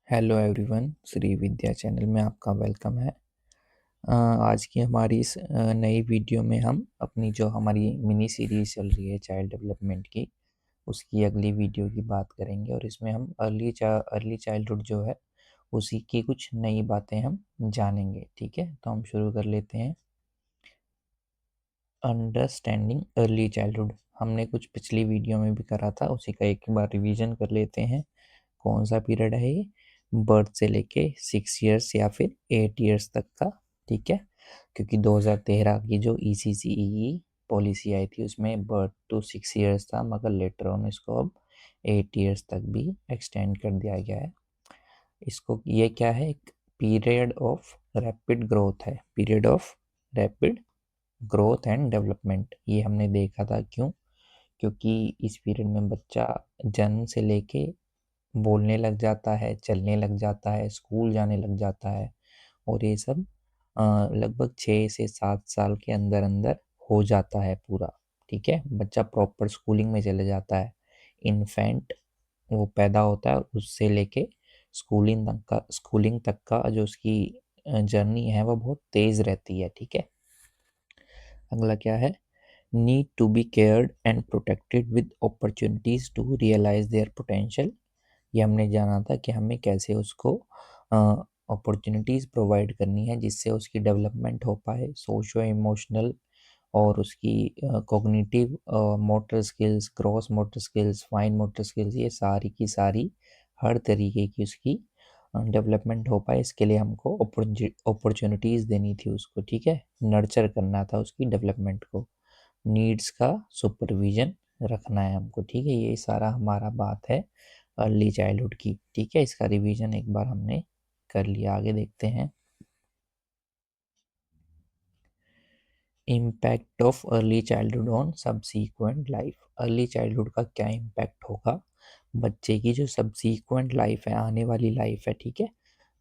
Hello everyone, Shri विद्या channel में आपका welcome है। आज की हमारी इस नई वीडियो में हम अपनी जो हमारी मिनी सीरीज चल रही है चाइल्ड डेवलपमेंट की, उसकी अगली वीडियो की बात करेंगे और इसमें हम अर्ली चाइल्डहुड जो है उसी की कुछ नई बातें हम जानेंगे। ठीक है, तो हम शुरू कर लेते हैं। अंडरस्टैंडिंग अर्ली चाइल्डहुड हमने कुछ पिछली वीडियो में भी करा था, उसी का एक बार रिवीजन कर लेते हैं। कौन सा पीरियड है ये? बर्थ से लेके 6 इयर्स या फिर 8 इयर्स तक का। ठीक है, क्योंकि 2013 की जो ECCE पॉलिसी आई थी उसमें बर्थ टू 6 इयर्स था, मगर लेटर ऑन इसको अब 8 इयर्स तक भी एक्सटेंड कर दिया गया है। इसको ये क्या है? एक पीरियड ऑफ रैपिड ग्रोथ है, period of rapid growth and development. ये हमने देखा था। क्यों? क्योंकि इस पीरियड में बच्चा जन्म से लेके बोलने लग जाता है, चलने लग जाता है, स्कूल जाने लग जाता है, और ये सब लगभग 6 से 7 साल के अंदर अंदर हो जाता है पूरा। ठीक है, बच्चा प्रॉपर स्कूलिंग में चले जाता है। इन्फेंट वो पैदा होता है और उससे लेके स्कूलिंग तक का जो उसकी जर्नी है वो बहुत तेज़ रहती है। ठीक है, अगला क्या है? Need to be cared and protected with opportunities to realise their potential. ये हमने जाना था कि हमें कैसे उसको अपॉर्चुनिटीज़ प्रोवाइड करनी है जिससे उसकी डेवलपमेंट हो पाए, सोशो इमोशनल और उसकी cognitive, motor skills, gross motor skills, fine motor skills, ये सारी की सारी हर तरीके की उसकी डेवलपमेंट हो पाए। इसके लिए हमको अपॉर्चुनिटीज़ देनी थी उसको। ठीक है, नर्चर करना था उसकी डेवलपमेंट को, नीड्स का सुपरविजन रखना है हमको। ठीक है, ये सारा हमारा बात है अर्ली चाइल्डहुड की। ठीक है, इसका रिवीजन एक बार हमने कर लिया। आगे देखते हैं। Impact of early childhood on subsequent life. Early childhood का क्या इम्पैक्ट होगा बच्चे की जो सब्सीक्वेंट लाइफ है, आने वाली लाइफ है। ठीक है,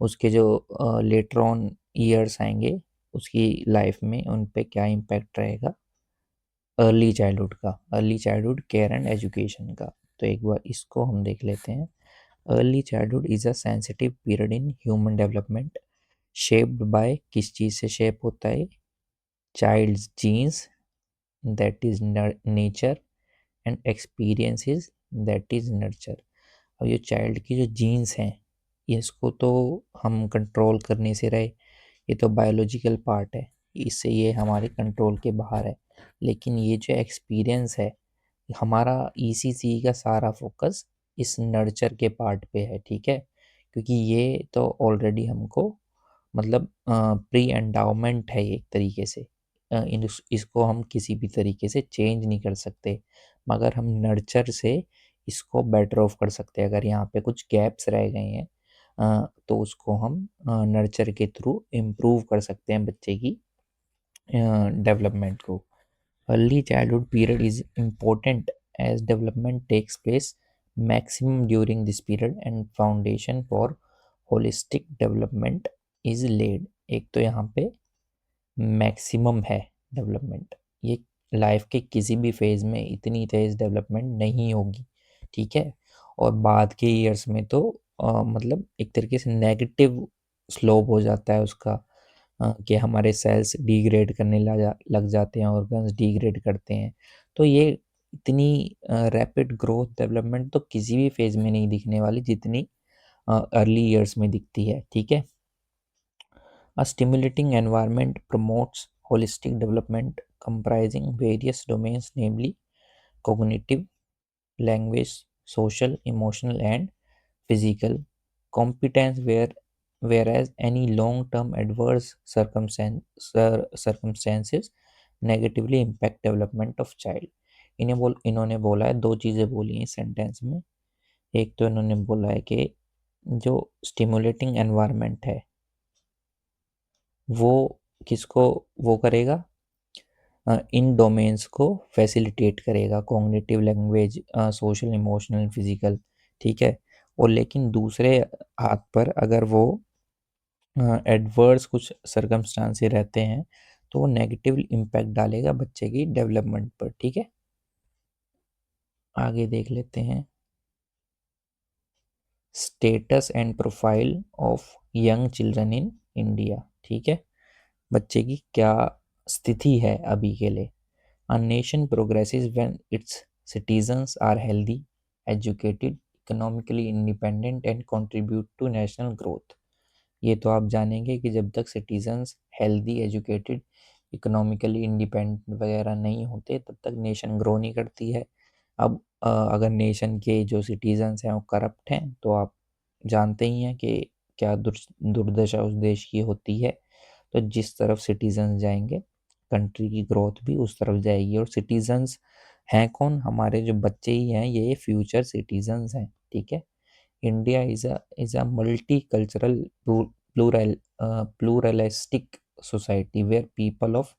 उसके जो लेटर ऑन ईयर्स आएंगे उसकी लाइफ में, उन पे क्या इम्पैक्ट रहेगा अर्ली चाइल्डहुड का, early childhood care and education का। तो एक बार इसको हम देख लेते हैं। Early childhood is a sensitive period in human development, shaped by, किस चीज़ से शेप होता है? Child's genes, that is nature, and experiences, that is nurture. और ये चाइल्ड की जो जीन्स हैं, इसको तो हम कंट्रोल करने से रहे, ये तो बायोलॉजिकल पार्ट है, इससे ये हमारे कंट्रोल के बाहर है। लेकिन ये जो एक्सपीरियंस है, हमारा ECC का सारा फोकस इस नर्चर के पार्ट पे है। ठीक है, क्योंकि ये तो ऑलरेडी हमको मतलब प्री एंडाउमेंट है एक तरीके से। इसको हम किसी भी तरीके से चेंज नहीं कर सकते, मगर हम नर्चर से इसको बेटर ऑफ कर सकते हैं। अगर यहाँ पे कुछ गैप्स रह गए हैं तो उसको हम नर्चर के थ्रू इम्प्रूव कर सकते हैं बच्चे की डेवलपमेंट को। Early childhood period is important as development takes place maximum during this period and foundation for holistic development is laid. एक तो यहाँ पे मैक्सिमम है डेवलपमेंट, ये लाइफ के किसी भी फेज में इतनी तेज डेवलपमेंट नहीं होगी। ठीक है, और बाद के ईयर्स में तो मतलब एक तरीके से नेगेटिव स्लोप हो जाता है उसका, कि हमारे सेल्स डिग्रेड करने लग जाते हैं, ऑर्गन्स डिग्रेड करते हैं। तो ये इतनी रैपिड ग्रोथ डेवलपमेंट तो किसी भी फेज में नहीं दिखने वाली जितनी अर्ली ईयर्स में दिखती है। ठीक है, a stimulating environment promotes holistic development comprising various domains, namely cognitive, language, social, emotional, and physical competence, whereas any long-term adverse circumstances negatively impact development of child। इन्होंने बोला है, दो चीज़ें बोली हैं सेंटेंस में। एक तो इन्होंने बोला है कि जो स्टिमुलेटिंग एनवायरनमेंट है वो किसको वो करेगा, इन डोमेन्स को फैसिलिटेट करेगा, cognitive, language, social, emotional, physical. ठीक है, और लेकिन दूसरे हाथ पर अगर वो एडवर्स कुछ सर्कमस्टांसेस रहते हैं तो वो नेगेटिव इम्पैक्ट डालेगा बच्चे की डेवलपमेंट पर। ठीक है, आगे देख लेते हैं। Status and profile of young children in India, ठीक है, बच्चे की क्या स्थिति है अभी के लिए। A nation progresses when its citizens are healthy, educated, economically independent and contribute to national growth। ये तो आप जानेंगे कि जब तक citizens healthy, educated, economically independent वगैरह नहीं होते तब तक नेशन ग्रो नहीं करती है। अब अगर नेशन के जो सिटीजन्स हैं वो करप्ट हैं तो आप जानते ही हैं कि क्या दुर्दशा उस देश की होती है। तो जिस तरफ सिटीजन्स जाएंगे कंट्री की ग्रोथ भी उस तरफ जाएगी। और सिटीजन्स हैं कौन? हमारे जो बच्चे ही हैं, ये फ्यूचर सिटीजन्स हैं, ठीक है। India is a multicultural pluralistic society where people of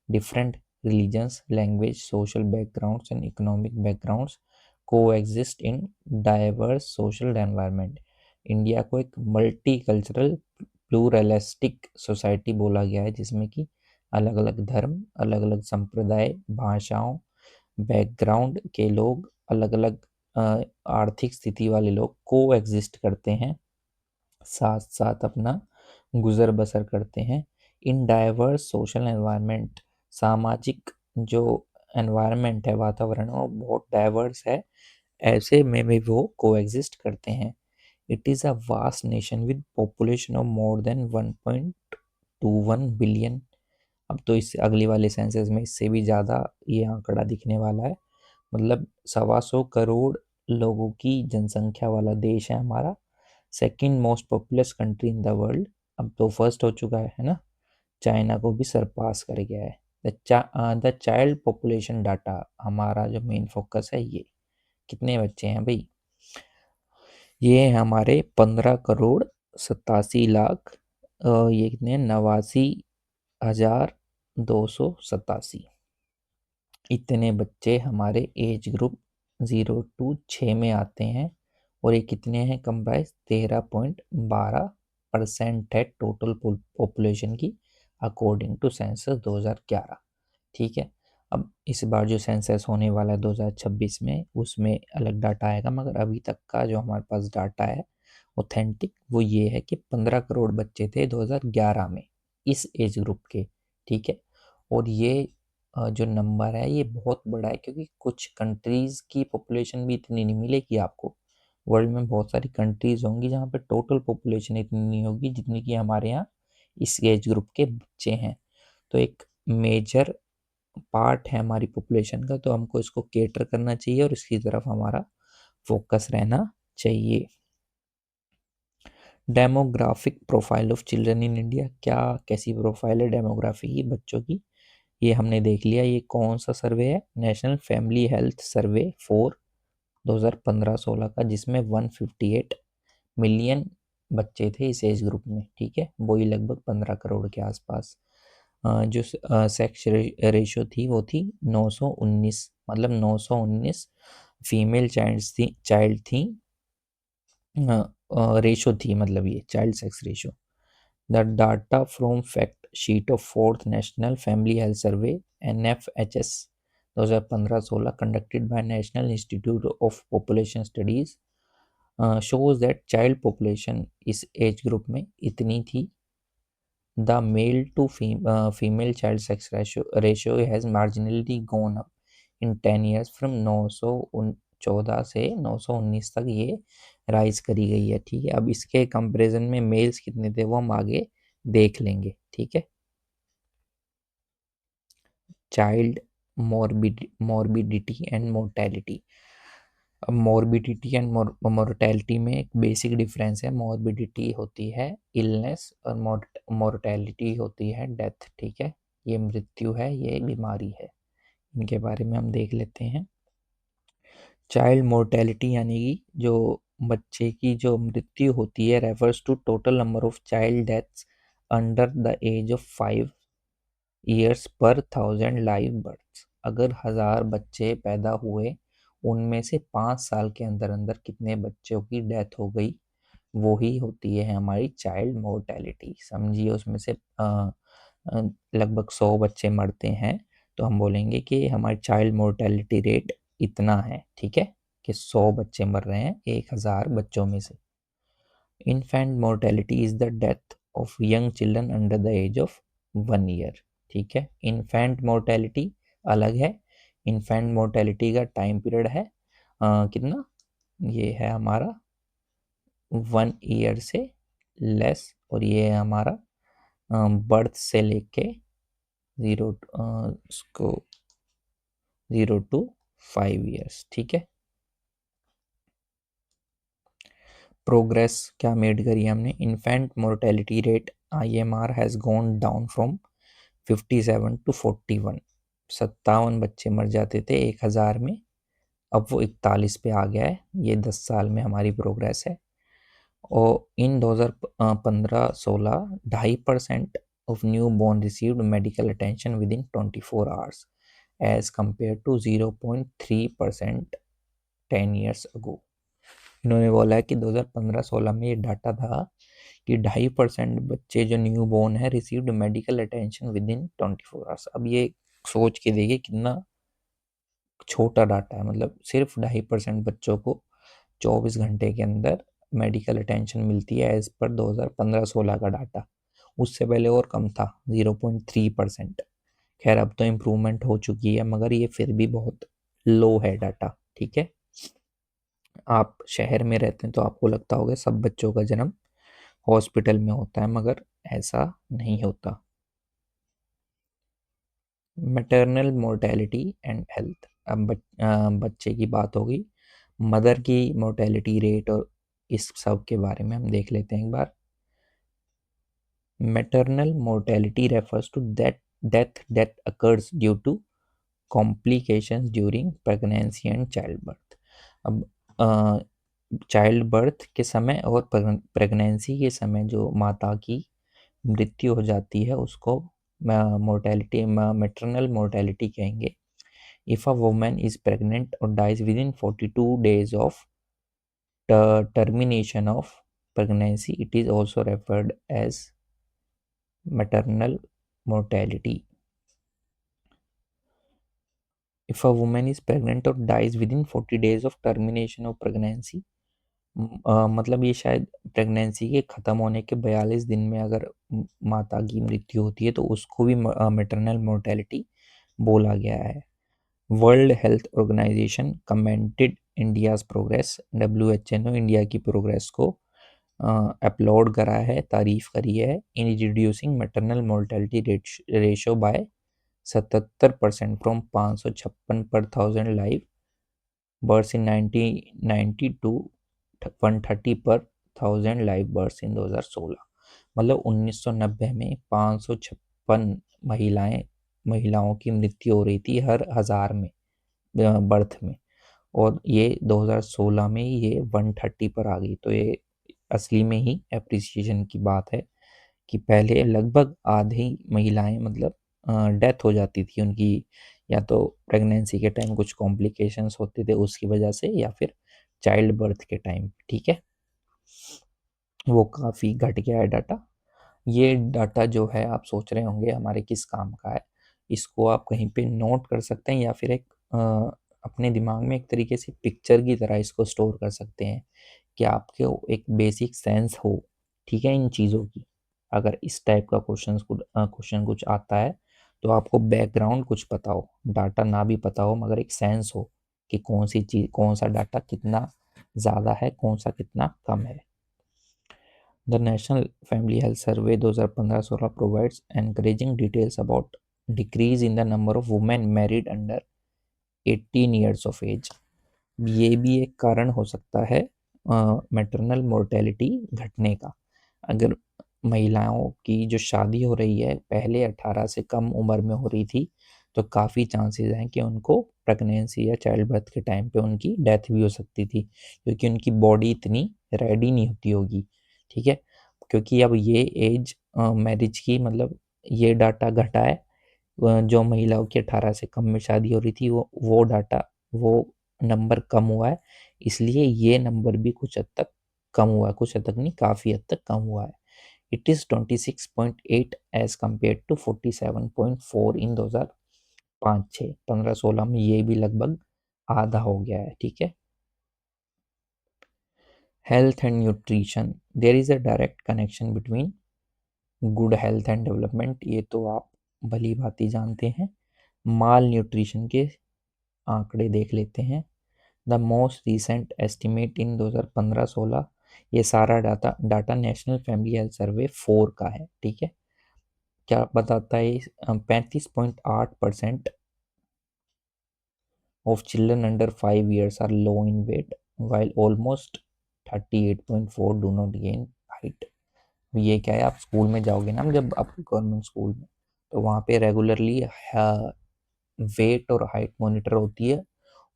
different religions, language, social backgrounds and economic backgrounds coexist in diverse social environment। India को एक मल्टीकल्चरल प्लूरलिस्टिक सोसाइटी बोला गया है जिसमें कि अलग अलग धर्म, अलग अलग संप्रदाय, भाषाओं, बैकग्राउंड के लोग, अलग अलग आर्थिक स्थिति वाले लोग को एग्जिस्ट करते हैं, साथ साथ अपना गुजर बसर करते हैं। इन डाइवर्स सोशल एनवायरनमेंट, सामाजिक जो एनवायरनमेंट है, वातावरण, वो बहुत डाइवर्स है, ऐसे में भी वो को एग्जिस्ट करते हैं। It is a vast nation with population of more than 1.21 billion. अब तो इससे अगली वाले सेंसस में इससे भी ज़्यादा ये आंकड़ा दिखने वाला है। मतलब 125 करोड़ लोगों की जनसंख्या वाला देश है हमारा। Second most populous country in the world. अब तो फर्स्ट हो चुका है ना, चाइना को भी सरपास कर गया है। द चाइल्ड पॉपुलेशन डाटा, हमारा जो मेन फोकस है, ये कितने बच्चे हैं भाई? ये है हमारे 15 करोड़ 87 लाख। ये कितने हैं? 89,287। इतने बच्चे हमारे एज ग्रुप 0 to 6 में आते हैं। और ये कितने हैं कंप्राइज? 13.12% है टोटल पॉपुलेशन की, अकॉर्डिंग टू सेंसस 2011, ठीक है। अब इस बार जो सेंसस होने वाला है 2026 में, उसमें अलग डाटा आएगा, मगर अभी तक का जो हमारे पास डाटा है ऑथेंटिक, वो ये है कि 15 करोड़ बच्चे थे 2011 में इस एज ग्रुप के, ठीक है। और ये जो नंबर है ये बहुत बड़ा है, क्योंकि कुछ कंट्रीज़ की पॉपुलेशन भी इतनी नहीं मिलेगी आपको। वर्ल्ड में बहुत सारी कंट्रीज़ होंगी जहाँ पे टोटल पॉपुलेशन इतनी नहीं होगी जितनी कि हमारे यहाँ इस एज ग्रुप के बच्चे हैं। तो एक मेजर पार्ट है हमारी पॉपुलेशन का, तो हमको इसको केटर करना चाहिए और इसकी तरफ हमारा फोकस रहना चाहिए। Demographic profile of children in India, क्या कैसी प्रोफाइल है डेमोग्राफी की बच्चों की, ये हमने देख लिया। ये कौन सा सर्वे है? National family health survey for 2015-16 का, जिसमें 158 मिलियन बच्चे थे इस एज ग्रुप में, ठीक है। वही लगभग 15 करोड़ के आसपास। जो सेक्स रेशो थी वो थी 919, मतलब 919 फीमेल चाइल्ड थी, रेशो थी, मतलब ये child sex ratio. The data from fact sheet of fourth national family health survey NFHS 2015-16 conducted by national institute of population studies shows that child population इस age group में इतनी थी। The male to female child sex ratio has marginally gone up in 10 years from 914 से 919 तक ये rise करी गई है, ठीक है। अब इसके कंपैरिजन में मेल्स कितने थे वो हम आगे देख लेंगे, ठीक है। Child morbidity and mortality. अब मॉर्बिडिटी एंड मोर्टेलिटी में एक बेसिक डिफरेंस है। मॉर्बिडिटी होती है इलनेस और मोर्टेलिटी होती है डेथ, ठीक है। ये मृत्यु है, ये बीमारी है। इनके बारे में हम देख लेते हैं। चाइल्ड मोर्टेलिटी यानी कि जो बच्चे की जो मृत्यु होती है refers to total number of child deaths under the age of 5 years पर 1000 लाइव बर्थ। अगर 1000 बच्चे पैदा हुए, उनमें से 5 साल के अंदर अंदर कितने बच्चों की डेथ हो गई, वो ही होती है हमारी चाइल्ड मोर्टेलिटी। समझिए उसमें से लगभग 100 बच्चे मरते हैं तो हम बोलेंगे कि हमारी चाइल्ड मोर्टेलिटी रेट इतना है, ठीक है, कि 100 बच्चे मर रहे हैं 1000 बच्चों में से। Infant mortality is the death of young children under the age of 1 year. ठीक है, इन्फेंट मोर्टेलिटी अलग है। इन्फेंट मोर्टेलिटी का टाइम पीरियड है कितना, ये है हमारा 1 ईयर से लेस, और ये है हमारा बर्थ से लेके 0 टू 5 ईयर्स। ठीक है, प्रोग्रेस क्या मेड करी हमने, infant mortality rate IMR has gone down from 57 to 41। 57 बच्चे मर जाते थे 1000 में, अब वो 41 पे आ गया है। ये 10 साल में हमारी प्रोग्रेस है। और in 2015-16 2.5% of newborn received medical attention within 24 hours as compare to 0.3% 10 years ago. इन्होंने बोला है कि 2015-16 में ये डाटा था कि 2.5% बच्चे जो न्यू बॉर्न है received medical attention within 24 hours. अब ये सोच के देखिए कितना छोटा डाटा है, मतलब सिर्फ 2.5% बच्चों को 24 घंटे के अंदर मेडिकल अटेंशन मिलती है एज पर 2015-16 का डाटा। उससे पहले और कम था 0.3%। खैर अब तो इम्प्रूवमेंट हो चुकी है, मगर ये फिर भी बहुत लो है डाटा। ठीक है, आप शहर में रहते हैं तो आपको लगता होगा सब बच्चों का जन्म हॉस्पिटल में होता है, मगर ऐसा नहीं होता। मैटरनल मोर्टेलिटी एंड हेल्थ, अब बच्चे की बात होगी, मदर की मोर्टेलिटी रेट और इस सब के बारे में हम देख लेते हैं एक बार। Maternal mortality refers to that death that occurs due to complications during pregnancy and child birth. अब चाइल्ड बर्थ के समय और प्रेगनेंसी के समय जो माता की मृत्यु हो जाती है उसको मोर्टेलिटी मैटरनल मोर्टेलिटी कहेंगे। If a woman is pregnant और dies within 42 days of termination of pregnancy, it is also referred as maternal mortality. If a woman is pregnant or dies within 40 days of termination of pregnancy, मतलब ये शायद pregnancy के ख़त्म होने के 42 दिन में अगर माता की मृत्यु होती है तो उसको भी मैटरनल मोर्टेलिटी बोला गया है। World health organisation commented India's progress, WHO ने इंडिया की प्रोग्रेस को अपलोड करा है, तारीफ करी है in reducing maternal mortality ratio by 77% from 556 per 1000 live birds in 1990 to 130 पर 1000 लाइव बर्ड्स इन 2016। मतलब 1990 में 556 महिलाओं की मृत्यु हो रही थी हर 1000 में बर्थ में, और ये 2016 में ये 130 पर आ गई। तो ये असली में ही एप्रिसिएशन की बात है कि पहले लगभग आधी महिलाएं मतलब डेथ हो जाती थी उनकी, या तो प्रेगनेंसी के टाइम कुछ कॉम्प्लिकेशंस होते थे उसकी वजह से, या फिर चाइल्ड बर्थ के टाइम। ठीक है, वो काफ़ी घट गया है डाटा। ये डाटा जो है आप सोच रहे होंगे हमारे किस काम का है, इसको आप कहीं पे नोट कर सकते हैं या फिर एक अपने दिमाग में एक तरीके से पिक्चर की तरह इसको स्टोर कर सकते हैं कि आपके एक बेसिक सेंस हो, ठीक है, इन चीज़ों की। अगर इस टाइप का क्वेश्चन कुछ आता है तो आपको बैकग्राउंड कुछ पता हो, डाटा ना भी पता हो मगर एक सेंस हो कि कौन सी चीज़, कौन सा डाटा कितना ज़्यादा है, कौन सा कितना कम है। The National Family Health Survey 2015-16 provides encouraging details about decrease in the number of women married under 18 years of age. ये भी एक कारण हो सकता है मैटरनल मोर्टेलिटी घटने का। अगर महिलाओं की जो शादी हो रही है पहले 18 से कम उम्र में हो रही थी तो काफ़ी चांसेस हैं कि उनको प्रेगनेंसी या चाइल्ड बर्थ के टाइम पे उनकी डेथ भी हो सकती थी, क्योंकि उनकी बॉडी इतनी रेडी नहीं होती होगी। ठीक है, क्योंकि अब ये एज मैरिज की, मतलब ये डाटा घटा है जो महिलाओं की 18 से कम में शादी हो रही थी वो डाटा, वो नंबर कम हुआ है, इसलिए ये नंबर भी कुछ हद तक कम हुआ है, कुछ हद तक नहीं काफ़ी हद तक कम हुआ है। It is 26.8 as compare to 47.4 in 2005-6 15-16 में ये भी लगभग आधा हो गया है। ठीक है, health and nutrition, there is a direct connection between good health and development, ये तो आप भली भांति जानते हैं। माल न्यूट्रिशन के आंकड़े देख लेते हैं। द मोस्ट रिसेंट एस्टिमेट इन 2015-16, ये सारा data data national family health survey 4 का है, ठीक है। क्या बताता है? 35.8% of children under 5 years are low in weight, while almost 38.4 do not gain height. ये क्या है, आप स्कूल में जाओगे ना, जब आप गवर्नमेंट स्कूल में, तो वहाँ पे रेगुलरली वेट और हाइट मॉनिटर होती है,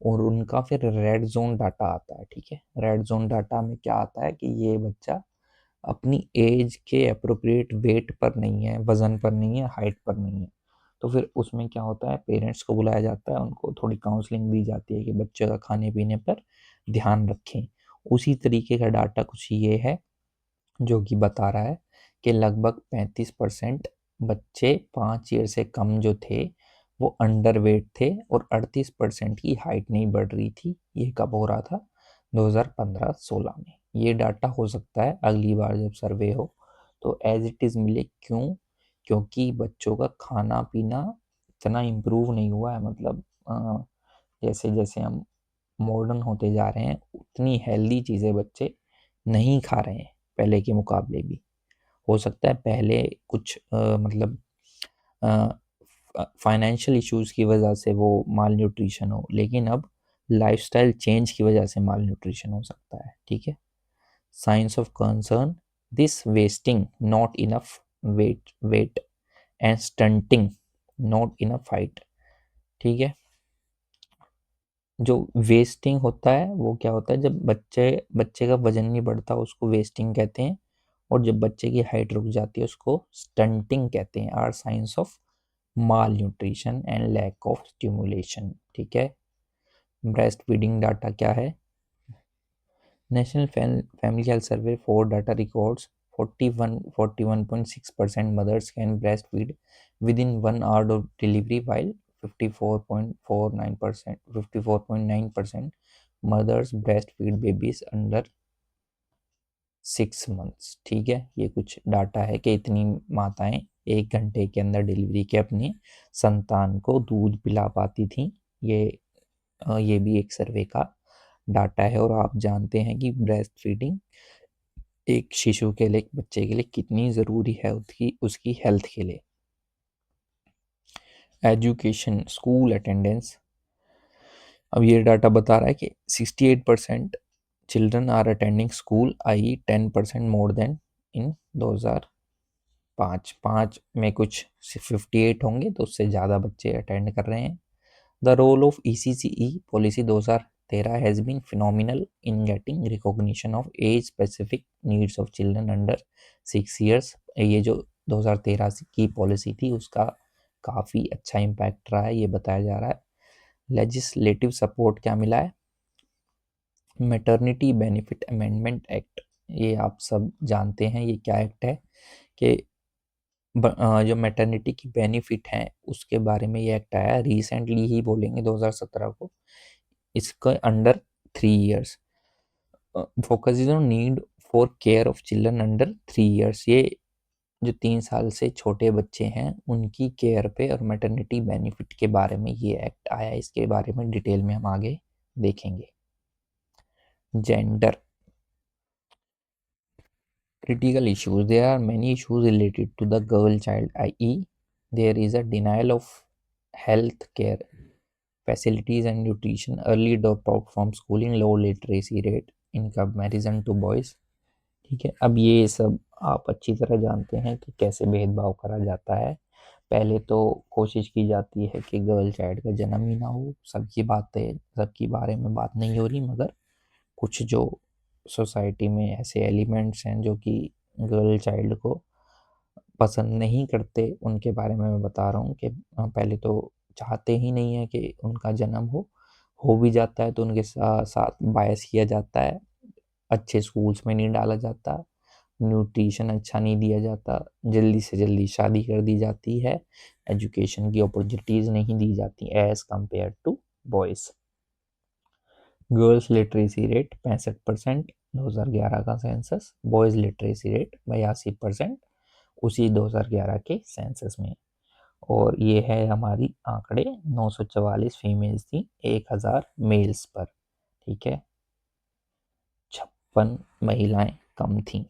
और उनका फिर रेड जोन डाटा आता है, ठीक है। रेड जोन डाटा में क्या आता है कि ये बच्चा अपनी एज के अप्रोप्रिएट वेट पर नहीं है, वजन पर नहीं है, हाइट पर नहीं है, तो फिर उसमें क्या होता है, पेरेंट्स को बुलाया जाता है, उनको थोड़ी काउंसलिंग दी जाती है कि बच्चे का खाने पीने पर ध्यान रखें। उसी तरीके का डाटा कुछ ये है जो कि बता रहा है कि लगभग 35% बच्चे 5 ईयर से कम जो थे वो अंडर वेट थे, और 38% की हाइट नहीं बढ़ रही थी। ये कब हो रहा था? 2015-16 में। ये डाटा हो सकता है अगली बार जब सर्वे हो तो एज इट इज़ मिले। क्यों? क्योंकि बच्चों का खाना पीना इतना इम्प्रूव नहीं हुआ है, मतलब जैसे जैसे हम मॉडर्न होते जा रहे हैं उतनी हेल्दी चीज़ें बच्चे नहीं खा रहे हैं पहले के मुकाबले भी। हो सकता है पहले कुछ मतलब फाइनेंशियल इश्यूज़ की वजह से वो माल न्यूट्रिशन हो, लेकिन अब लाइफस्टाइल चेंज की वजह से माल न्यूट्रिशन हो सकता है, ठीक है। Signs of concern, this wasting not enough weight and stunting not enough height, ठीक है। जो वेस्टिंग होता है वो क्या होता है, जब बच्चे बच्चे का वजन नहीं बढ़ता उसको वेस्टिंग कहते हैं, और जब बच्चे की हाइट रुक जाती है उसको स्टंटिंग कहते हैं। Are signs of malnutrition and lack of stimulation, ठीक है। ब्रेस्ट फीडिंग डाटा क्या है? National family health survey 4 data records 41.6% mothers can breastfeed within 1 hour of delivery, while 54.9% mothers breastfeed babies under 6 months, ठीक है। ये कुछ data है कि इतनी माताएं 1 घंटे के अंदर डिलीवरी के अपने संतान को दूध पिला पाती थी। ये भी एक सर्वे का डाटा है। और आप जानते हैं कि ब्रेस्ट फीडिंग एक शिशु के लिए, एक बच्चे के लिए कितनी ज़रूरी है उसकी हेल्थ के लिए। एजुकेशन, स्कूल अटेंडेंस, अब ये डाटा बता रहा है कि 68% children are attending school, I 10% more than in 2005 में कुछ 58 होंगे, तो उससे ज़्यादा बच्चे अटेंड कर रहे हैं। The role of ECCE policy 2013 has been phenomenal in getting recognition of age specific needs of children under 6 years. ये जो 2013 की पॉलिसी थी उसका काफ़ी अच्छा इम्पैक्ट रहा है, ये बताया जा रहा है। लेजिस्लेटिव सपोर्ट क्या मिला है? मैटरनिटी बेनिफिट अमेंडमेंट एक्ट, ये आप सब जानते हैं ये क्या एक्ट है कि जो मैटरनिटी की बेनिफिट हैं उसके बारे में ये एक्ट आया रिसेंटली ही, बोलेंगे 2017 को। इसके under 3 years focus is on need for care of children under 3 years. ये जो 3 साल से छोटे बच्चे हैं उनकी केयर पे और मैटरनिटी बेनिफिट के बारे में ये एक्ट आया। इसके बारे में डिटेल में हम आगे देखेंगे। Gender critical issues, there are many issues related to the girl child, i.e. there is a denial of health care facilities and nutrition, early dropout from schooling, low literacy rate in comparison to boys, ठीक है। अब ये सब आप अच्छी तरह जानते हैं कि कैसे भेदभाव करा जाता है। पहले तो कोशिश की जाती है कि गर्ल चाइल्ड का जन्म ही ना हो, सबकी बारे में बात नहीं हो रही, मगर कुछ जो सोसाइटी में ऐसे एलिमेंट्स हैं जो कि गर्ल चाइल्ड को पसंद नहीं करते, उनके बारे में मैं बता रहा हूँ कि पहले तो चाहते ही नहीं है कि उनका जन्म हो भी जाता है तो उनके साथ बायस किया जाता है, अच्छे स्कूल्स में नहीं डाला जाता, न्यूट्रिशन अच्छा नहीं दिया जाता, जल्दी से जल्दी शादी कर दी जाती है, एजुकेशन की अपॉर्चुनिटीज़ नहीं दी जाती as compare to boys. Girls literacy rate 65%, 2011 का सेंसस। बॉयज़ लिटरेसी रेट 82% उसी 2011 के सेंसस में। और ये है हमारी आंकड़े, 944 फीमेल्स थी 1000 मेल्स पर, ठीक है। 56 महिलाएं कम थीं।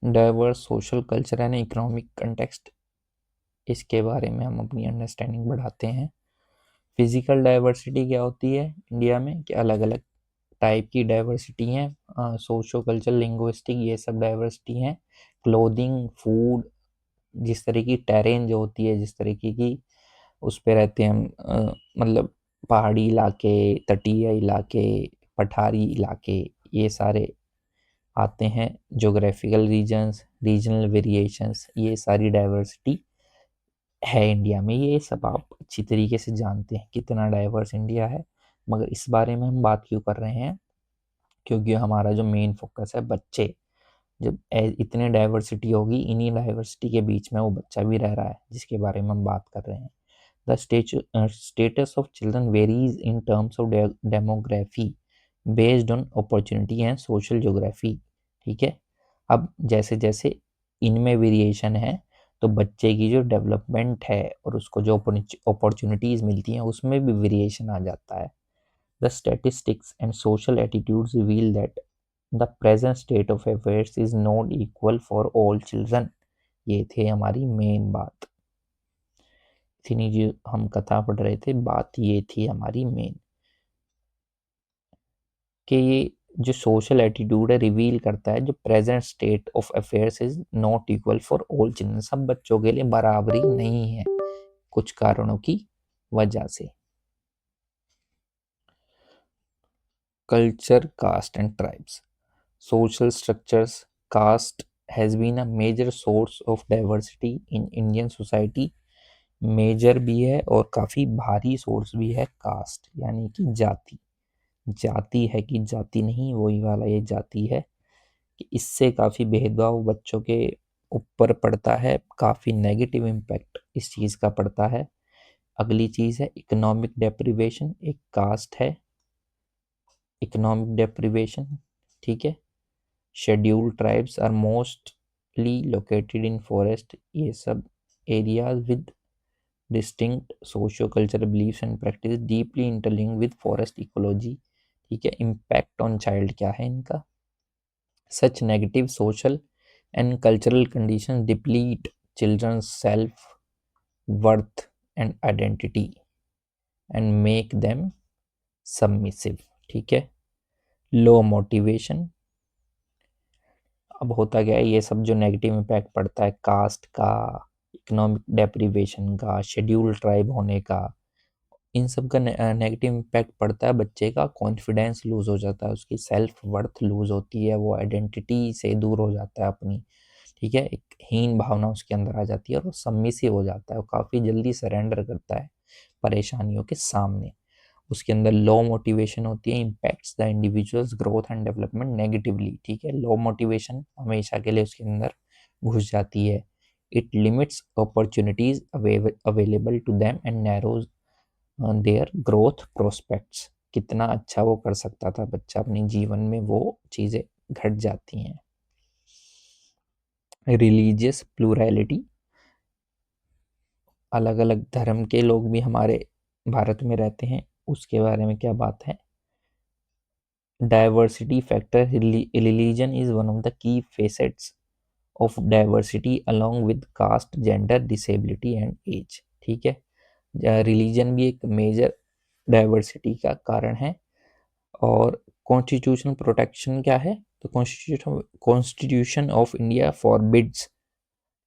Diverse social culture and economic context, इसके बारे में हम अपनी अंडरस्टैंडिंग बढ़ाते हैं। फिजिकल डाइवर्सिटी क्या होती है इंडिया में, कि अलग अलग टाइप की डाइवर्सिटी हैं। सोशो कल्चर, लिंग्विस्टिक, ये सब डाइवर्सिटी हैं। क्लोथिंग, फूड, जिस तरह की टेरेन जो होती है, जिस तरीके की उस पे रहते हैं हम, मतलब पहाड़ी इलाके, तटीय इलाके, पठारी इलाके, ये सारे आते हैं। जोग्राफिकल रीजन्स, रीजनल वेरिएशंस, ये सारी डाइवर्सिटी है इंडिया में। ये सब आप अच्छी तरीके से जानते हैं कितना डाइवर्स इंडिया है। मगर इस बारे में हम बात क्यों कर रहे हैं, क्योंकि हमारा जो मेन फोकस है बच्चे, जब इतने डाइवर्सिटी होगी, इन्हीं डाइवर्सिटी के बीच में वो बच्चा भी रह रहा है, जिसके बारे में हम बात कर रहे हैं। The status of children varies in terms of demography based on opportunity and social geography, ठीक है। अब जैसे जैसे इनमें वेरिएशन है, तो बच्चे की जो डेवलपमेंट है और उसको जो अपॉर्चुनिटीज़ मिलती हैं, उसमें भी वेरिएशन आ जाता है। The statistics and social attitudes reveal that the present state of affairs is not equal for all children। ये थे हमारी मेन बात, इतनी जो हम कथा पढ़ रहे थे, बात ये थी हमारी मेन, कि ये जो सोशल एटीट्यूड है रिवील करता है जो present state of affairs is not equal for all children. सब बच्चों के लिए बराबरी नहीं है कुछ कारणों की वजह से। Culture, caste and tribes, social structures, caste has been a major source of diversity in Indian society. Major भी है और काफ़ी भारी सोर्स भी है कास्ट, यानी कि जाति। जाति है कि जाति नहीं, वही वाला ये जाति है कि इससे काफ़ी भेदभाव बच्चों के ऊपर पड़ता है, काफ़ी नेगेटिव इम्पैक्ट इस चीज़ का पड़ता है। अगली चीज़ है इकोनॉमिक डेप्रिवेशन, एक कास्ट है इकोनॉमिक डेप्रिवेशन, ठीक है। Scheduled tribes are mostly located in forest, ये सब areas with distinct socio cultural beliefs and practice deeply interlinked with forest ecology, ठीक है। इम्पैक्ट ऑन चाइल्ड क्या है इनका, such negative social and cultural condition deplete children's self worth and identity and make them submissive, ठीक है। Low motivation, अब होता क्या है, ये सब जो नेगेटिव इम्पैक्ट पड़ता है कास्ट का, इकोनॉमिक डेप्रिवेशन का, शेड्यूल ट्राइब होने का, इन सब का नेगेटिव इम्पैक्ट पड़ता है। बच्चे का कॉन्फिडेंस लूज हो जाता है, उसकी सेल्फ वर्थ लूज होती है, वो आइडेंटिटी से दूर हो जाता है अपनी, ठीक है। एक हीन भावना उसके अंदर आ जाती है और वो सबमिसिव हो जाता है, वो काफ़ी जल्दी सरेंडर करता है परेशानियों के सामने। उसके अंदर लो मोटिवेशन होती है, impacts the individuals growth and development negatively, ठीक है। लो मोटिवेशन हमेशा के लिए उसके अंदर घुस जाती है। It limits opportunities available to them and narrows their growth prospects. कितना अच्छा वो कर सकता था बच्चा अपने जीवन में, वो चीज़ें घट जाती हैं। रिलीजियस प्लूरैलिटी, अलग अलग धर्म के लोग भी हमारे भारत में रहते हैं, उसके बारे में क्या बात है। Diversity factor, religion is one of the key facets of diversity along with caste, gender, disability and age, ठीक है। रिलीजन भी एक मेजर डाइवर्सिटी का कारण है। और कॉन्स्टिट्यूशनल प्रोटेक्शन क्या है, तो constitution of India forbids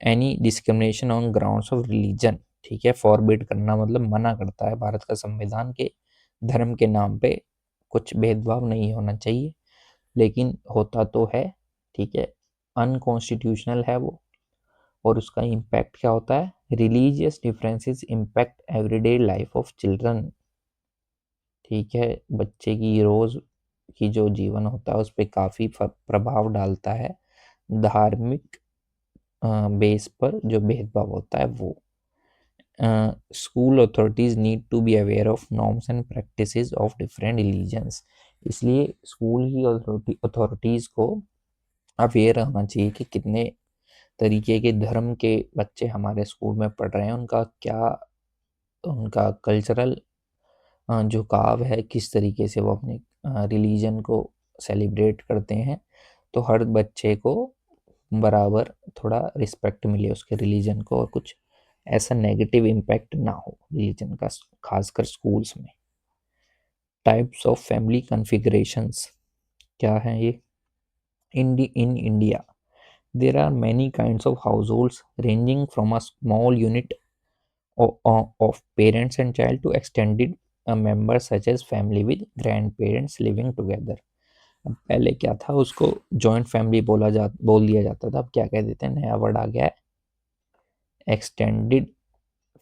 any discrimination on grounds of religion, ठीक है। फॉरबिड करना मतलब मना करता है भारत का संविधान के धर्म के नाम पे कुछ भेदभाव नहीं होना चाहिए, लेकिन होता तो है, ठीक है। अनकॉन्स्टिट्यूशनल है वो। और उसका इम्पैक्ट क्या होता है, religious differences impact everyday life of children, ठीक है। बच्चे की रोज की जो जीवन होता है उस पर काफ़ी प्रभाव डालता है। धार्मिक बेस पर जो भेदभाव होता है वो। School authorities need to be aware of norms and practices of different religions. इसलिए स्कूल की अथॉरिटीज़ को अवेयर रहना चाहिए कि कितने तरीके के धर्म के बच्चे हमारे स्कूल में पढ़ रहे हैं, उनका क्या, उनका कल्चरल झुकाव है, किस तरीके से वो अपने रिलीजन को सेलिब्रेट करते हैं। तो हर बच्चे को बराबर थोड़ा रिस्पेक्ट मिले उसके रिलीजन को, और कुछ ऐसा नेगेटिव इम्पैक्ट ना हो रिलीजन का, खासकर स्कूल्स में। टाइप्स ऑफ फैमिली कॉन्फ़िगरेशंस क्या हैं ये? In India there are many kinds of households ranging from a small unit of parents and child to extended members such as family with grandparents living together. अब पहले क्या था, उसको joint family बोल दिया जाता था। अब क्या कह देते हैं, नया वर्ड आ गया है, एक्सटेंडेड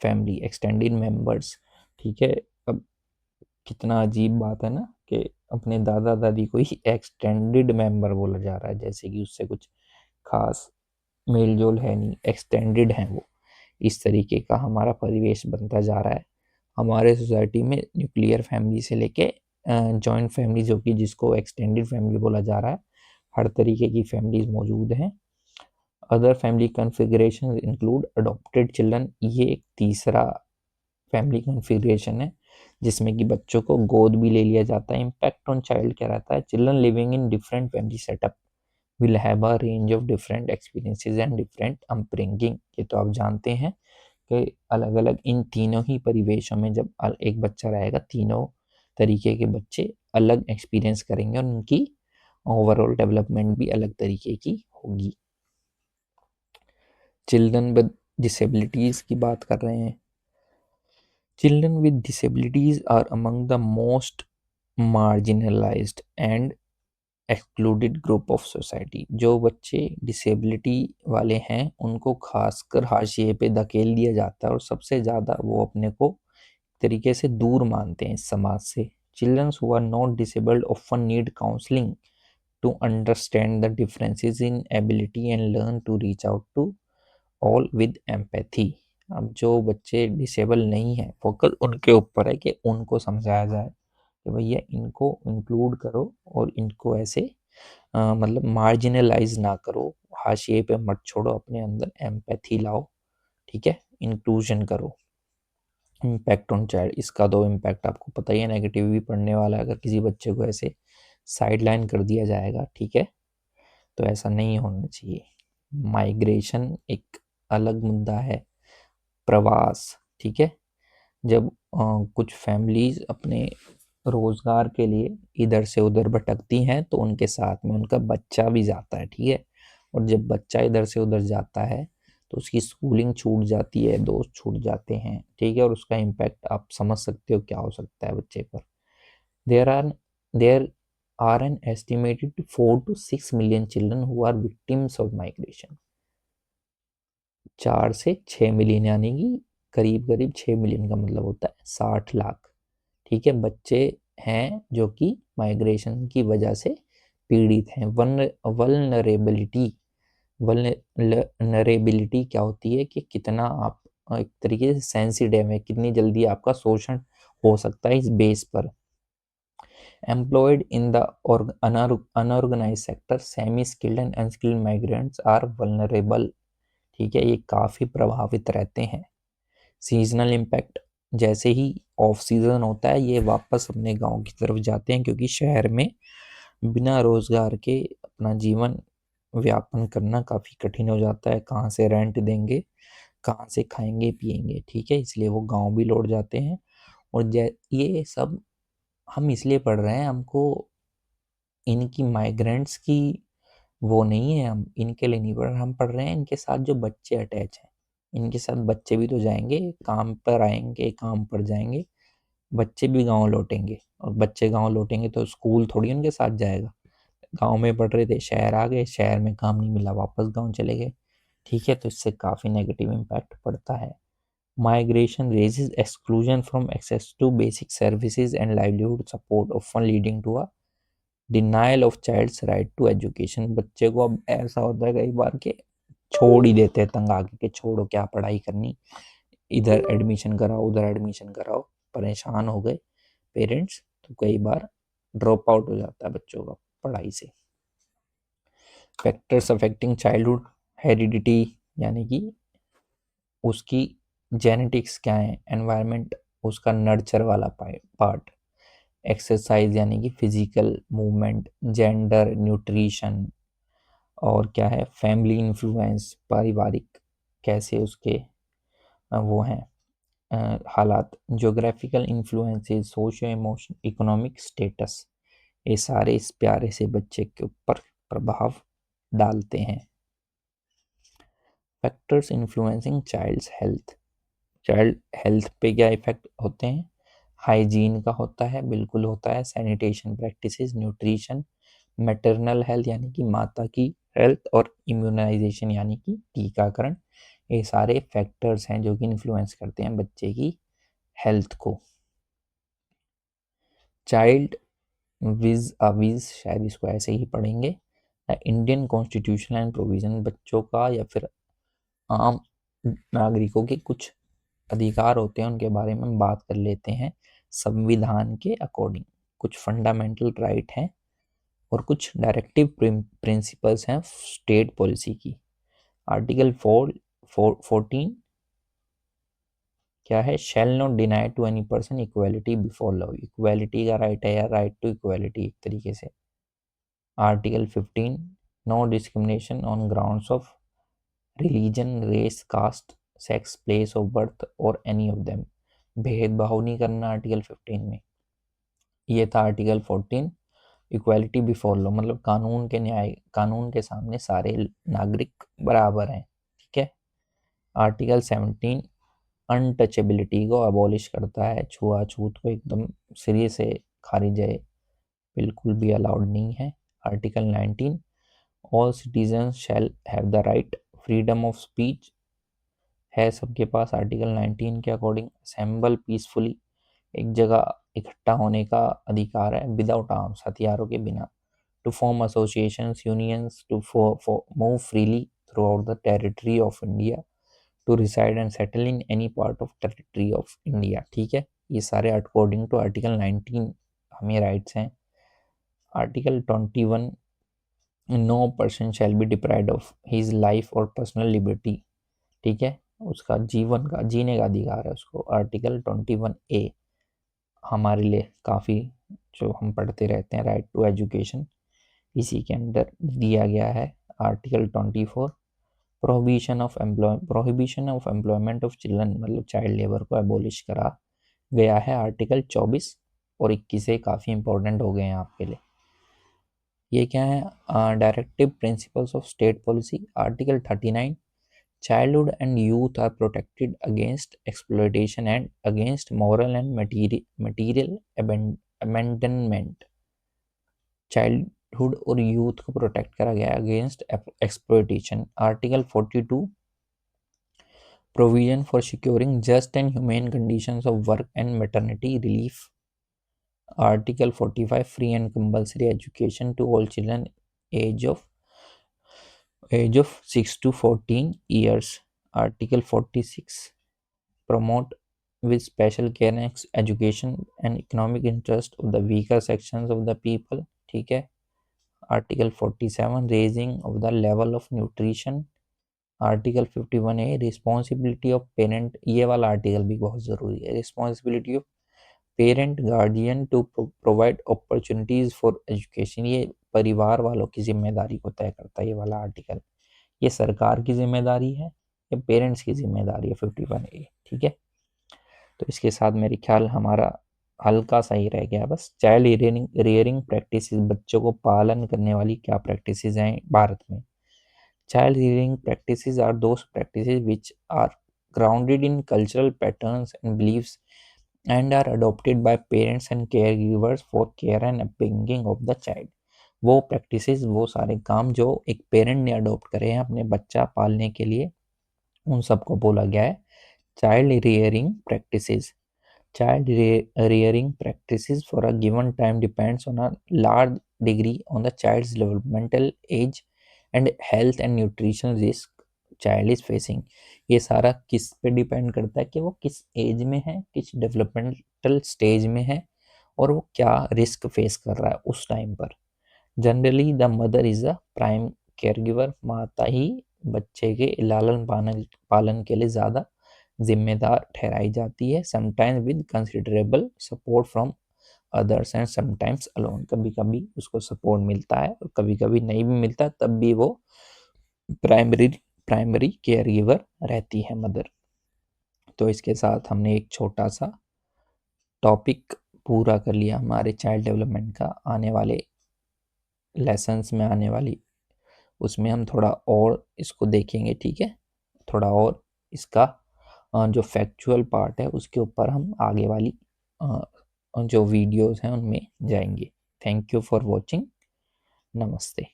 फैमिली, एक्सटेंडेड मेंबर्स। ठीक है, अब कितना अजीब बात है ना कि अपने दादा दादी को ही एक्सटेंडेड मेंबर बोला जा रहा है, जैसे कि उससे कुछ खास मेल जोल है नहीं, एक्सटेंडेड है वो। इस तरीके का हमारा परिवेश बनता जा रहा है हमारे सोसाइटी में। न्यूक्लियर फैमिली से लेके जॉइंट फैमिली, जो कि जिसको एक्सटेंडेड फैमिली बोला जा रहा है, हर तरीके की फैमिलीज मौजूद हैं। Other family configuration include adopted children, ये एक तीसरा फैमिली कॉन्फ़िगरेशन है जिसमें कि बच्चों को गोद भी ले लिया जाता है। इम्पैक्ट ऑन चाइल्ड क्या रहता है, children living in different family setup will have a range of different experiences and different upbringing। ये तो आप जानते हैं कि अलग अलग इन तीनों ही परिवेशों में जब एक बच्चा रहेगा, तीनों तरीके के बच्चे अलग एक्सपीरियंस करेंगे और उनकी ओवरऑल डेवलपमेंट भी अलग तरीके की होगी। चिल्ड्रन विद डिसेबिलिटीज़ की बात कर रहे हैं। Children with disabilities are among the most marginalised and excluded group of society. जो बच्चे डिसेबिलिटी वाले हैं उनको खासकर हाशिए पे धकेल दिया जाता है और सबसे ज़्यादा वो अपने को तरीके से दूर मानते हैं इस समाज से। Children's who are not disabled often need counselling to understand the differences in ability and learn to reach out to all with empathy. अब जो बच्चे डिसेबल नहीं है, फोकस उनके ऊपर है कि उनको समझाया जाए कि भैया इनको इंक्लूड करो और इनको ऐसे मतलब मार्जिनलाइज ना करो, हाशिए पे मत छोड़ो, अपने अंदर एम्पैथी लाओ। ठीक है, इंक्लूजन करो। इम्पैक्ट ऑन चाइल्ड, इसका दो इम्पैक्ट आपको पता ही है, नेगेटिव भी पढ़ने वाला है। अगर किसी बच्चे को ऐसे साइड लाइन कर दिया जाएगा, ठीक है, तो ऐसा नहीं होना चाहिए। माइग्रेशन एक अलग मुद्दा है, प्रवास। ठीक है, जब कुछ फैमिलीज अपने रोजगार के लिए इधर से उधर भटकती हैं तो उनके साथ में उनका बच्चा भी जाता है। ठीक है, और जब बच्चा इधर से उधर जाता है तो उसकी स्कूलिंग छूट जाती है, दोस्त छूट जाते हैं। ठीक है, और उसका इम्पैक्ट आप समझ सकते हो क्या हो सकता है बच्चे पर। There are there are an estimated 4 to 6 million children who are victims of migration. 4 से 6 मिलियन, यानी कि करीब करीब 6 मिलियन का मतलब होता है 60 लाख। ठीक है, बच्चे हैं जो कि माइग्रेशन की वजह से पीड़ित हैं। वल्नरेबिलिटी, वल्नरेबिलिटी क्या होती है कि कितना आप एक तरीके से सेंसिटिव है, कितनी जल्दी आपका शोषण हो सकता है इस बेस पर। Employed in the unorganised sector, semi skilled and unskilled migrants are vulnerable. ठीक है, ये काफ़ी प्रभावित रहते हैं। सीजनल इम्पैक्ट, जैसे ही ऑफ सीजन होता है ये वापस अपने गांव की तरफ जाते हैं, क्योंकि शहर में बिना रोजगार के अपना जीवन व्यापन करना काफ़ी कठिन हो जाता है। कहाँ से रेंट देंगे, कहाँ से खाएंगे पिएंगे। ठीक है, इसलिए वो गांव भी लौट जाते हैं। और ये सब हम इसलिए पढ़ रहे हैं, हमको इनकी माइग्रेंट्स की वो नहीं है, हम इनके लिए नहीं पढ़ रहे, हम पढ़ रहे हैं इनके साथ जो बच्चे अटैच हैं। इनके साथ बच्चे भी तो जाएंगे, काम पर आएंगे, काम पर जाएंगे, बच्चे भी गांव लौटेंगे। और बच्चे गांव लौटेंगे तो स्कूल थोड़ी उनके साथ जाएगा। गांव में पढ़ रहे थे, शहर आ गए, शहर में काम नहीं मिला, वापस गांव चले गए। ठीक है, तो इससे काफ़ी नेगेटिव इम्पैक्ट पड़ता है। Migration raises exclusion from access to basic services and livelihood support, often leading to a denial of child's right to education. बच्चे को अब ऐसा होता है कई बार कि छोड़ ही देते हैं तंग आके, कि छोड़ो क्या पढ़ाई करनी, इधर एडमिशन कराओ उधर एडमिशन कराओ, परेशान हो गए पेरेंट्स, तो कई बार ड्रॉप आउट हो जाता है बच्चों का पढ़ाई से। फैक्टर्स अफेक्टिंग चाइल्डहुड हेरिडिटी, यानी कि उसकी जेनेटिक्स क्या है, एनवायरनमेंट उसका नर्चर वाला पार्ट, एक्सरसाइज यानी कि फिजिकल मूवमेंट, जेंडर, न्यूट्रिशन, और क्या है फैमिली इन्फ्लुएंस, पारिवारिक कैसे उसके वो हैं हालात, geographical influences, socio emotion, economic status, ये सारे इस प्यारे से बच्चे के ऊपर प्रभाव डालते हैं। Factors influencing child's health, child health पे क्या इफेक्ट होते हैं, हाइजीन का होता है, बिल्कुल होता है, sanitation practices, nutrition, maternal health यानी कि माता की हेल्थ, और इम्यूनाइजेशन यानी कि टीकाकरण, ये सारे फैक्टर्स हैं जो कि इन्फ्लुएंस करते हैं बच्चे की हेल्थ को। चाइल्ड विज अविज, शायद इसको ऐसे ही पढ़ेंगे, इंडियन कॉन्स्टिट्यूशन एंड प्रोविजन, बच्चों का या फिर आम नागरिकों के कुछ अधिकार होते हैं उनके बारे में हम बात कर लेते हैं संविधान के अकॉर्डिंग। कुछ फंडामेंटल राइट हैं और कुछ डायरेक्टिव प्रिंसिपल्स हैं स्टेट पॉलिसी की। आर्टिकल 14 क्या है, shall not deny to any person equality before law, equality का राइट है या राइट टू इक्वालिटी एक तरीके से। Article 15 no discrimination on grounds of religion, race, caste, sex, place of birth और एनी ऑफ देम, भेदभाव नहीं करना आर्टिकल 15 में। ये था आर्टिकल 14 इक्वालिटी बिफोर लॉ, मतलब कानून के न्याय, कानून के सामने सारे नागरिक बराबर हैं, ठीक है। आर्टिकल 17 अनटचेबिलिटी को अबॉलिश करता है, छुआछूत को एकदम सिरे से खारिज है, बिल्कुल भी अलाउड नहीं है। Article 19 all citizen shall have the right freedom of speech है सबके पास आर्टिकल 19 के अकॉर्डिंग, असेंबल पीसफुली, एक जगह इकट्ठा होने का अधिकार है, विदाउट आर्म्स, हथियारों के बिना, to form associations, unions, to move freely throughout the territory of India, to reside and settle in any part of territory of India, ठीक है। ये सारे अकॉर्डिंग टू आर्टिकल 19 हमें राइट्स हैं। Article 21 no person shall be deprived of his life और personal liberty, ठीक है, उसका जीवन का जीने का अधिकार है उसको। आर्टिकल 21A हमारे लिए काफ़ी जो हम पढ़ते रहते हैं, राइट टू एजुकेशन, इसी के अंदर दिया गया है। Article 24 prohibition of employment of children, मतलब चाइल्ड लेबर को एबोलिश करा गया है। आर्टिकल 24 और 21 काफ़ी इंपॉर्टेंट हो गए हैं आपके लिए। ये क्या है, directive principles of state policy. Article 39 childhood and youth are protected against exploitation and against moral and material abandonment, childhood और यूथ को प्रोटेक्ट करा गया against exploitation. Article 42 provision for securing just and humane conditions of work and maternity relief. Article 45 free and compulsory education to all children age of 6 to 14 years. Article 46 promote with special care and education and economic interest of the weaker sections of the people, ठीक है। Article 47 raising of the level of nutrition. Article 51A responsibility of parent, ये वाला article भी बहुत ज़रूरी है, responsibility of parent guardian to provide opportunities for education, ये परिवार वालों की जिम्मेदारी को तय करता है ये वाला आर्टिकल। ये सरकार की जिम्मेदारी है या पेरेंट्स की जिम्मेदारी है 51A, ठीक है। तो इसके साथ मेरे ख्याल हमारा हल्का सा ही रह गया बस। चाइल्ड रियरिंग प्रैक्टिसेस, बच्चों को पालन करने वाली क्या प्रैक्टिसेस हैं भारत में। Child rearing practices are those practices which are grounded in cultural patterns and beliefs and are adopted by parents and caregivers for care and upbringing of the child। वो प्रैक्टिसेस, वो सारे काम जो एक पेरेंट ने अडॉप्ट करे हैं अपने बच्चा पालने के लिए, उन सबको बोला गया है child rearing practices. Child rearing practices for a given time depends on a large degree on the child's developmental age and health and nutritional risk। Child is facing. ये सारा किस पे डिपेंड करता है कि वो किस एज में है, किस डेवलपमेंटल स्टेज में है, और वो क्या रिस्क फेस कर रहा है उस टाइम पर। Generally the mother is a prime care giver. माता ही बच्चे के लालन पालन के लिए ज़्यादा जिम्मेदार ठहराई जाती है। Sometimes with considerable support from others and sometimes alone. कभी कभी उसको सपोर्ट मिलता है और कभी कभी नहीं भी मिलता, तब भी वो प्राइमरी प्राइमरी केयर गिवर रहती है मदर। तो इसके साथ हमने एक छोटा सा टॉपिक पूरा कर लिया हमारे चाइल्ड डेवलपमेंट का। आने वाले लेसन्स में, आने वाली उसमें हम थोड़ा और इसको देखेंगे, ठीक है। थोड़ा और इसका जो फैक्चुअल पार्ट है उसके ऊपर हम आगे वाली जो वीडियोस हैं उनमें जाएंगे। Thank you for watching. नमस्ते।